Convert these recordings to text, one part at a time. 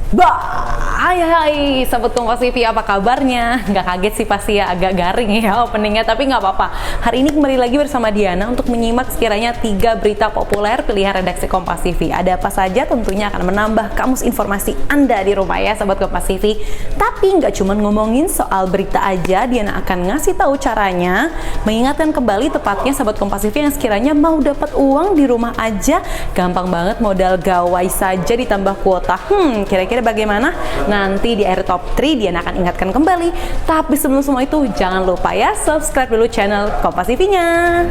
Hai Sobat Kompas TV, apa kabarnya? Nggak kaget sih pasti ya, agak garing ya openingnya, tapi nggak apa-apa. Hari ini kembali lagi bersama Diana untuk menyimak sekiranya 3 berita populer pilihan redaksi Kompas TV. Ada apa saja tentunya akan menambah kamus informasi Anda di rumah ya Sobat Kompas TV. Tapi nggak cuma ngomongin soal berita aja, Diana akan ngasih tahu caranya, mengingatkan kembali tepatnya Sobat Kompas TV yang sekiranya mau dapat uang di rumah aja, gampang banget, modal gawai saja ditambah kuota. Kira-kira bagaimana? Nanti di akhir top 3 Diana akan ingatkan kembali. Tapi sebelum semua itu jangan lupa ya subscribe dulu channel Kompas TV-nya.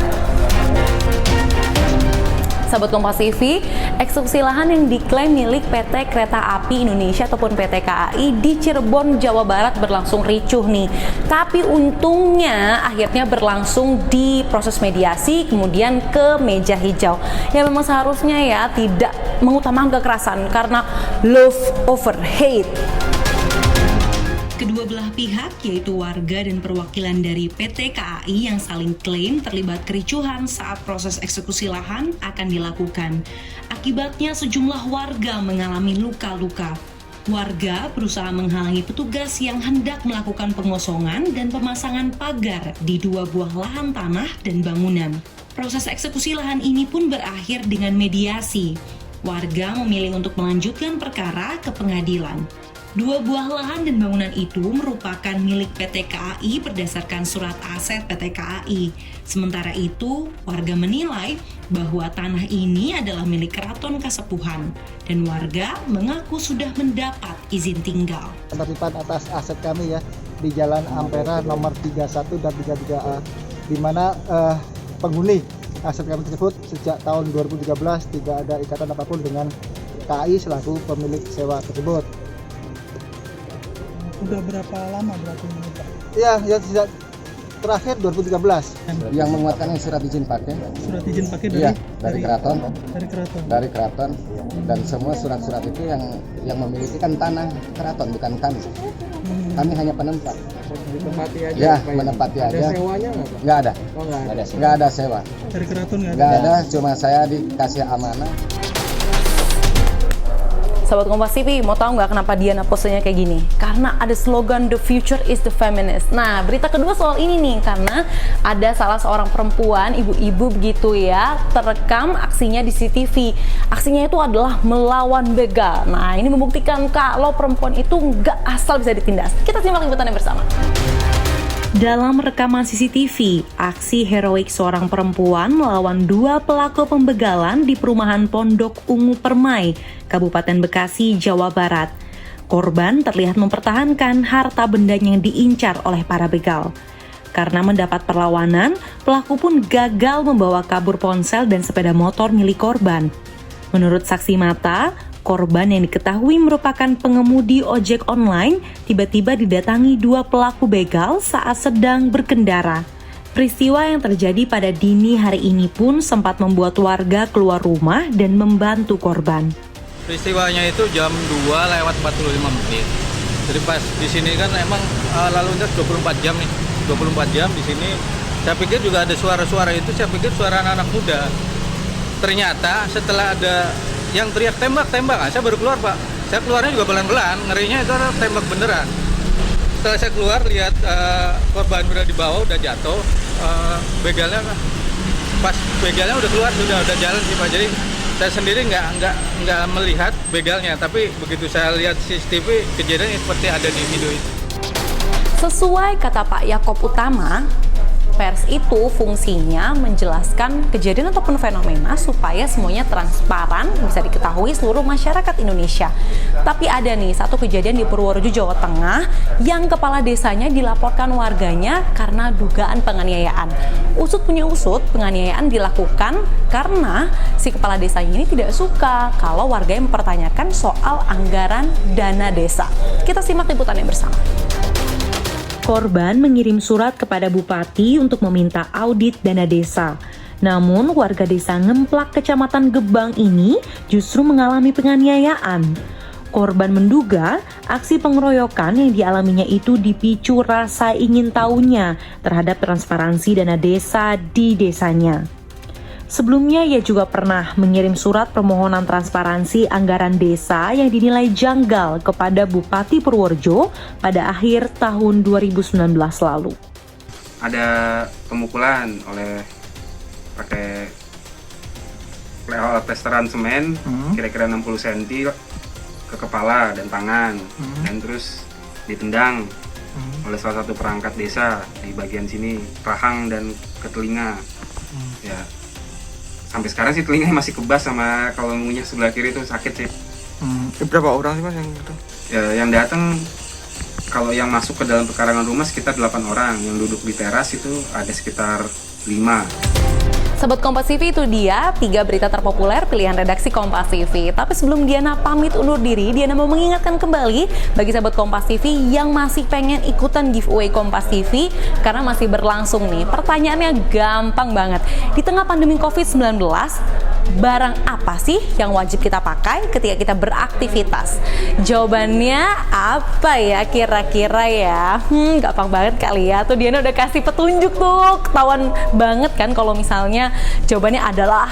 Sahabat Kompas TV, eksekusi lahan yang diklaim milik PT Kereta Api Indonesia ataupun PT KAI di Cirebon, Jawa Barat berlangsung ricuh nih. Tapi untungnya akhirnya berlangsung di proses mediasi kemudian ke meja hijau. Ya memang seharusnya ya tidak mengutamakan kekerasan karena love over hate. Kedua belah pihak, yaitu warga dan perwakilan dari PT KAI yang saling klaim terlibat kericuhan saat proses eksekusi lahan akan dilakukan. Akibatnya sejumlah warga mengalami luka-luka. Warga berusaha menghalangi petugas yang hendak melakukan pengosongan dan pemasangan pagar di 2 buah lahan tanah dan bangunan. Proses eksekusi lahan ini pun berakhir dengan mediasi. Warga memilih untuk melanjutkan perkara ke pengadilan. 2 buah lahan dan bangunan itu merupakan milik PT KAI berdasarkan surat aset PT KAI. Sementara itu, warga menilai bahwa tanah ini adalah milik Keraton Kasepuhan dan warga mengaku sudah mendapat izin tinggal. Penertiban atas aset kami ya di Jalan Ampera nomor 31 dan 33A, di mana penghuni aset kami tersebut sejak tahun 2013 tidak ada ikatan apapun dengan KAI selaku pemilik sewa tersebut. Udah berapa lama berarti menetap? Iya, ya sejak terakhir 2013. Yang menguatkan surat izin pakai. Surat izin pakai dari keraton. Dari keraton. Dan semua surat-surat itu yang memiliki kan tanah keraton, bukan kami. Kami hanya penempat. Ditempati aja. Ya, menempati aja. Ada sewanya nggak, Pak? Nggak ada. Oh, nggak ada. Nggak ada sewa. Dari keraton nggak ada? Nggak ada, cuma saya dikasih amanah. Sahabat Kompas TV, mau tahu nggak kenapa Diana posenya kayak gini? Karena ada slogan The Future is the Feminist. Nah, berita kedua soal ini nih, karena ada salah seorang perempuan, ibu-ibu begitu ya, terekam aksinya di CCTV. Aksinya itu adalah melawan begal. Nah, ini membuktikan kalau perempuan itu nggak asal bisa ditindas. Kita simak liputannya bersama. Dalam rekaman CCTV, aksi heroik seorang perempuan melawan 2 pelaku pembegalan di perumahan Pondok Ungu Permai, Kabupaten Bekasi, Jawa Barat. Korban terlihat mempertahankan harta bendanya yang diincar oleh para begal. Karena mendapat perlawanan, pelaku pun gagal membawa kabur ponsel dan sepeda motor milik korban. Menurut saksi mata, korban yang diketahui merupakan pengemudi ojek online tiba-tiba didatangi 2 pelaku begal saat sedang berkendara. Peristiwa yang terjadi pada dini hari ini pun sempat membuat warga keluar rumah dan membantu korban. Peristiwanya itu jam 2:45. Jadi pas di sini kan emang lalu lintas 24 jam nih. 24 jam di sini. Saya pikir juga ada suara-suara itu, saya pikir suara anak-anak muda. Ternyata setelah ada yang teriak tembak, saya baru keluar, Pak. Saya keluarnya juga pelan-pelan, ngerinya itu ada tembak beneran. Setelah saya keluar, lihat korban udah di bawah, udah jatuh, begalnya pas begalnya udah keluar, udah jalan sih, Pak. Jadi saya sendiri nggak melihat begalnya, tapi begitu saya lihat CCTV, kejadian seperti ada di video itu. Sesuai kata Pak Yakob Utama, pers itu fungsinya menjelaskan kejadian ataupun fenomena supaya semuanya transparan, bisa diketahui seluruh masyarakat Indonesia. Tapi ada nih satu kejadian di Purworejo, Jawa Tengah yang kepala desanya dilaporkan warganya karena dugaan penganiayaan. Usut punya usut, penganiayaan dilakukan karena si kepala desanya ini tidak suka kalau warga yang mempertanyakan soal anggaran dana desa. Kita simak liputannya bersama. Korban mengirim surat kepada bupati untuk meminta audit dana desa. Namun warga desa Ngemplak Kecamatan Gebang ini justru mengalami penganiayaan. Korban menduga aksi pengeroyokan yang dialaminya itu dipicu rasa ingin tahunya terhadap transparansi dana desa di desanya. Sebelumnya ia juga pernah mengirim surat permohonan transparansi anggaran desa yang dinilai janggal kepada Bupati Purworejo pada akhir tahun 2019 lalu. Ada pemukulan oleh pakai plesteran semen kira-kira 60 cm ke kepala dan tangan, dan terus ditendang oleh salah satu perangkat desa di bagian sini, rahang dan ke telinga. Ya, sampai sekarang sih telinga masih kebas, sama kalau ngunyah sebelah kiri itu sakit sih. Berapa orang sih Mas yang itu? Ya, yang datang kalau yang masuk ke dalam pekarangan rumah sekitar 8 orang, yang duduk di teras itu ada sekitar 5. Sobat Kompas TV, itu dia 3 berita terpopuler pilihan redaksi Kompas TV. Tapi sebelum Diana pamit undur diri, Diana mau mengingatkan kembali bagi sahabat Kompas TV yang masih pengen ikutan giveaway Kompas TV karena masih berlangsung nih. Pertanyaannya gampang banget. Di tengah pandemi COVID-19, barang apa sih yang wajib kita pakai ketika kita beraktivitas? Jawabannya apa ya kira-kira ya? Gampang banget kali ya. Tuh Diana udah kasih petunjuk tuh. Ketahuan banget kan kalau misalnya jawabannya adalah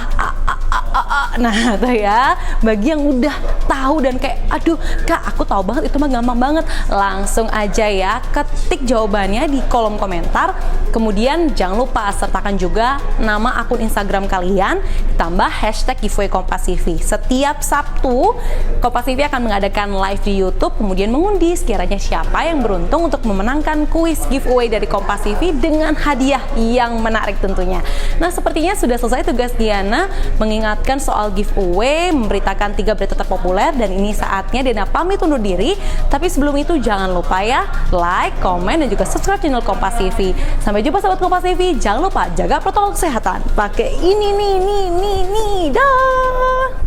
Nah tuh ya, bagi yang udah tahu dan kayak aduh Kak aku tahu banget itu mah gampang banget, langsung aja ya ketik jawabannya di kolom komentar. Kemudian jangan lupa sertakan juga nama akun Instagram kalian ditambah hashtag giveaway Kompas TV. Setiap Sabtu Kompas TV akan mengadakan live di YouTube, kemudian mengundi sekiranya siapa yang beruntung untuk memenangkan kuis giveaway dari Kompas TV dengan hadiah yang menarik tentunya. Nah sepertinya sudah selesai tugas Diana mengingatkan soal giveaway, memberitakan 3 berita terpopuler, dan ini saatnya Diana pamit undur diri. Tapi sebelum itu jangan lupa ya like, komen, dan juga subscribe channel Kompas TV. Sampai jumpa sahabat Kompas TV. Jangan lupa jaga protokol kesehatan. Pakai ini nih, dah.